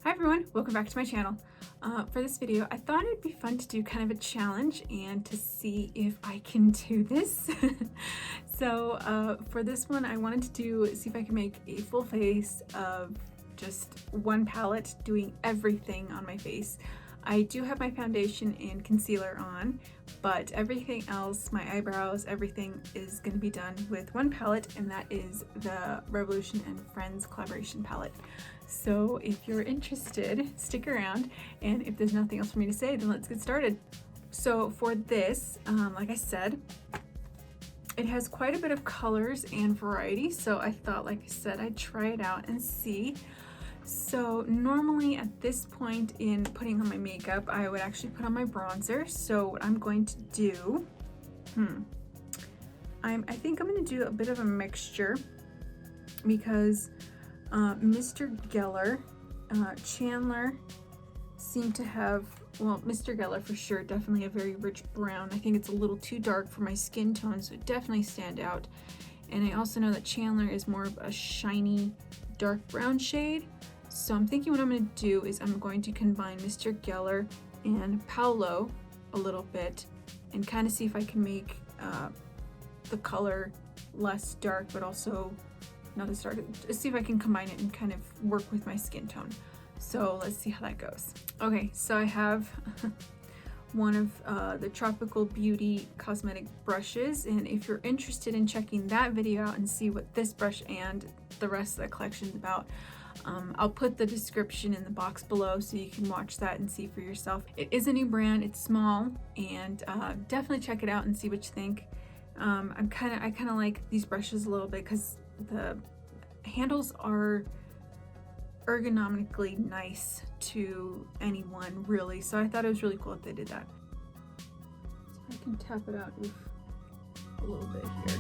Hi everyone, welcome back to my channel. For this video, I thought it'd be fun to do kind of a challenge and to see if I can do this. So for this one, I wanted to see if I can make a full face of just one palette doing everything on my face. I do have my foundation and concealer on, but everything else, my eyebrows, everything is going to be done with one palette, and that is the Revolution and Friends collaboration palette. So if you're interested, stick around, and if there's nothing else for me to say, then let's get started. So for this, like I said, it has quite a bit of colors and variety, so I thought, like I said, I'd try it out and see. So normally at this point in putting on my makeup, I would actually put on my bronzer. So what I'm going to do, I think I'm going to do a bit of a mixture because Mr. Geller, Chandler seem to have, well, Mr. Geller for sure, definitely a very rich brown. I think it's a little too dark for my skin tone, so it definitely stand out. And I also know that Chandler is more of a shiny, dark brown shade. So I'm thinking what I'm going to do is I'm going to combine Mr. Geller and Paolo a little bit and kind of see if I can make the color less dark, but also not as dark. See if I can combine it and kind of work with my skin tone. So let's see how that goes. Okay, so I have one of the Tropical Beauty cosmetic brushes, and if you're interested in checking that video out and see what this brush and the rest of the collection is about, I'll put the description in the box below so you can watch that and see for yourself. It is a new brand, it's small, and definitely check it out and see what you think. I kind of like these brushes a little bit because the handles are ergonomically nice to anyone, really, so I thought it was really cool that they did that. So I can tap it out with a little bit here.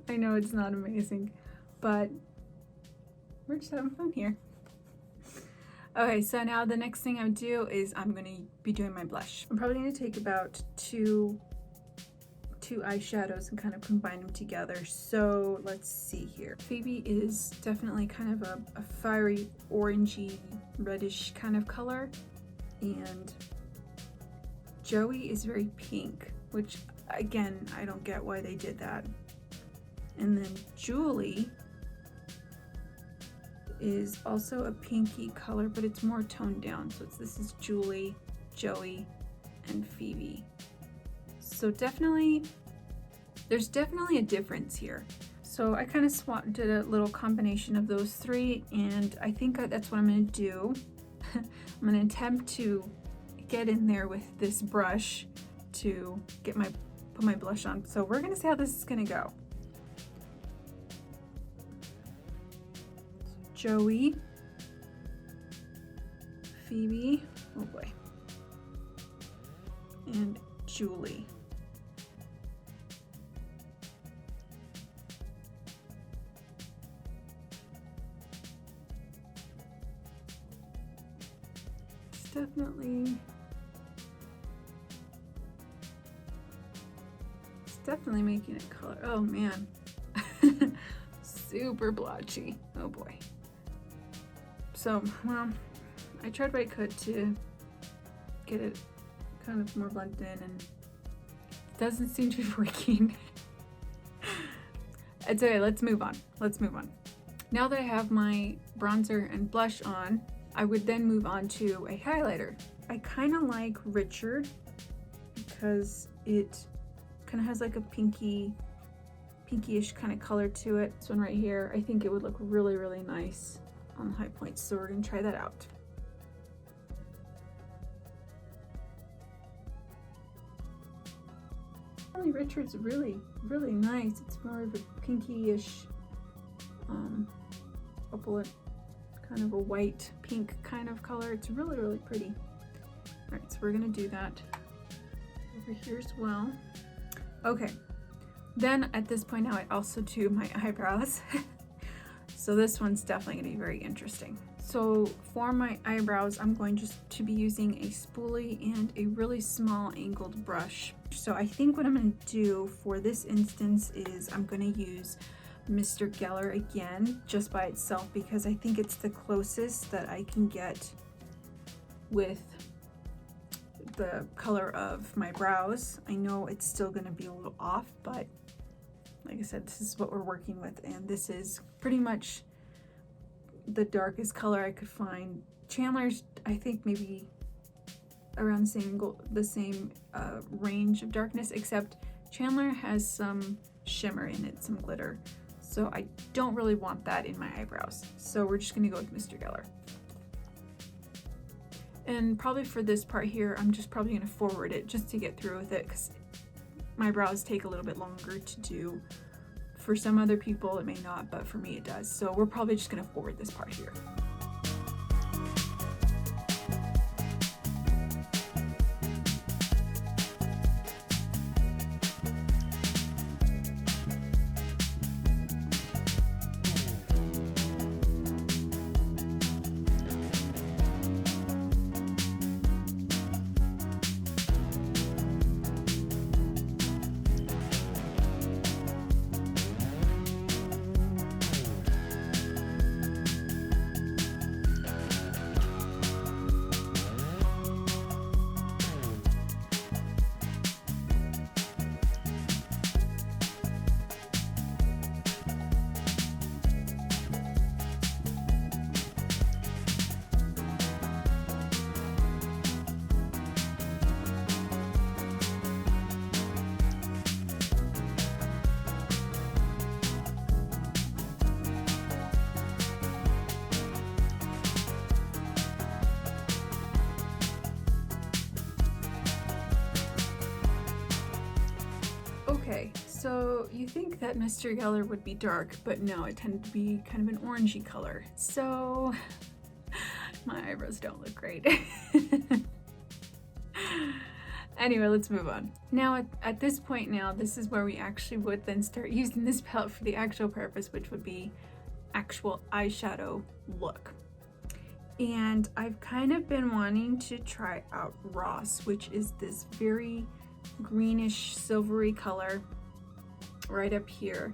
I know it's not amazing, but we're just having fun here. Okay, so now the next thing I would do is I'm going to be doing my blush. I'm probably going to take about two eyeshadows and kind of combine them together. So let's see here. Phoebe is definitely kind of a fiery orangey reddish kind of color, and Joey is very pink, which again, I don't get why they did that. And then Julie is also a pinky color, but it's more toned down. So this is Julie, Joey, and Phoebe. So there's definitely a difference here. So I kind of did a little combination of those three, and I think that's what I'm going to do. I'm going to attempt to get in there with this brush to put my blush on. So we're going to see how this is going to go. Joey, Phoebe, oh boy, and Julie. It's definitely making it color. Oh man, super blotchy. Oh boy. So, well, I tried what I could to get it kind of more blended in, and it doesn't seem to be working. It's okay, let's move on. Now that I have my bronzer and blush on, I would then move on to a highlighter. I kind of like Richard because it kind of has like a pinkish kind of color to it. This one right here, I think it would look really, really nice on the high points, so we're going to try that out. Emily Richards really, really nice. It's more of a pinky-ish, purple, kind of a white pink kind of color. It's really, really pretty. All right, so we're gonna do that over here as well. Okay, then at this point now I also do my eyebrows. So this one's definitely gonna be very interesting. So for my eyebrows, I'm going just to be using a spoolie and a really small angled brush. So I think what I'm gonna do for this instance is I'm gonna use Mr. Geller again, just by itself, because I think it's the closest that I can get with the color of my brows. I know it's still gonna be a little off, but like I said, this is what we're working with, and this is pretty much the darkest color I could find. Chandler's, I think, maybe around the same range of darkness, except Chandler has some shimmer in it, some glitter. So I don't really want that in my eyebrows. So we're just gonna go with Mr. Geller. And probably for this part here, I'm just probably gonna forward it just to get through with it, because my brows take a little bit longer to do. For some other people it may not, but for me it does. So we're probably just gonna forward this part here. Okay, so you think that Mr. Geller would be dark, but no, it tended to be kind of an orangey color. So my eyebrows don't look great. Anyway, let's move on. Now at this point now, this is where we actually would then start using this palette for the actual purpose, which would be actual eyeshadow look. And I've kind of been wanting to try out Ross, which is this very greenish silvery color right up here.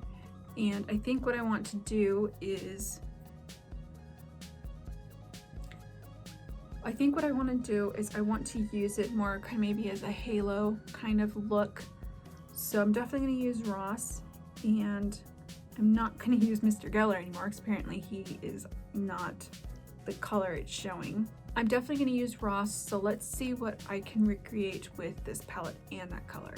And I think what I want to do is I want to use it more kind of maybe as a halo kind of look. So I'm definitely going to use Ross, and I'm not going to use Mr. Geller anymore because apparently he is not the color it's showing. I'm definitely going to use Ross, so let's see what I can recreate with this palette and that color.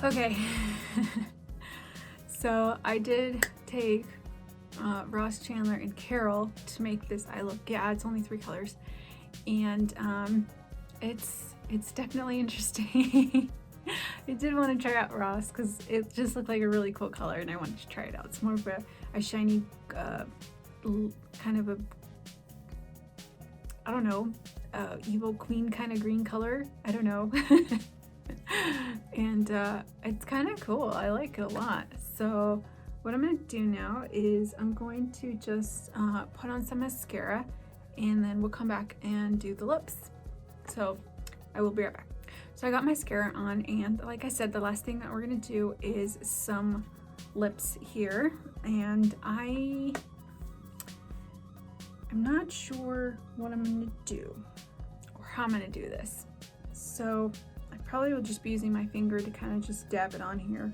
Okay, so I did take Ross, Chandler, and Carol to make this eye look. Yeah, it's only 3 colors, and it's definitely interesting. I did want to try out Ross because it just looked like a really cool color, and I wanted to try it out. It's more of a shiny, kind of a, I don't know, evil queen kind of green color. I don't know. And it's kind of cool. I like it a lot. So what I'm going to do now is I'm going to just put on some mascara, and then we'll come back and do the lips. So I will be right back. So I got mascara on, and like I said, the last thing that we're going to do is some lips here. And I'm not sure what I'm going to do or how I'm going to do this. So I probably will just be using my finger to kind of just dab it on here.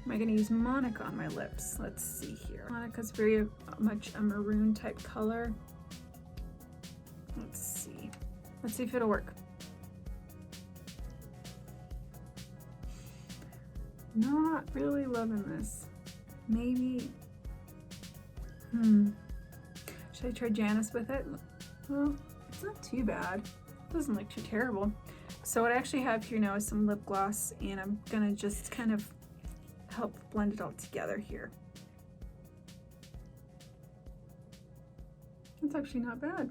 Am I going to use Monica on my lips? Let's see here. Monica's very much a maroon type color. Let's see. Let's see if it'll work. Not really loving this. Maybe, should I try Janice with it? Well, it's not too bad. It doesn't look too terrible. So what I actually have here now is some lip gloss, and I'm gonna just kind of help blend it all together here. It's actually not bad.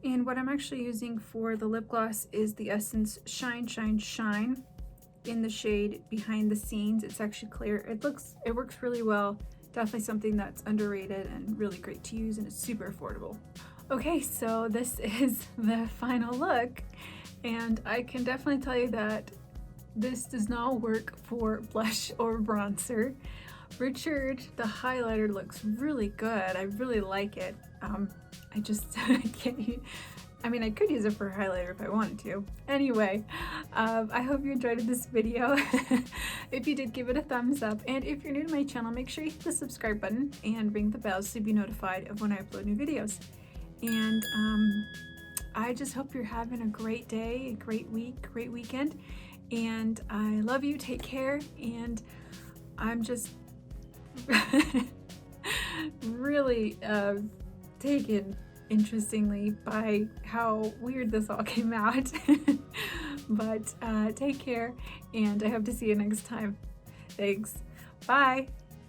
And what I'm actually using for the lip gloss is the Essence Shine Shine Shine in the shade Behind the Scenes. It's actually clear. It works really well. Definitely something that's underrated and really great to use, and it's super affordable. Okay, so this is the final look, and I can definitely tell you that this does not work for blush or bronzer. Richard, the highlighter, looks really good. I really like it. I just can't. I mean, I could use it for a highlighter if I wanted to. Anyway, I hope you enjoyed this video. If you did, give it a thumbs up. And if you're new to my channel, make sure you hit the subscribe button and ring the bell to be notified of when I upload new videos. And I just hope you're having a great day, a great week, great weekend. And I love you. Take care. And I'm just really taken interestingly by how weird this all came out. But take care, and I hope to see you next time. Thanks. Bye.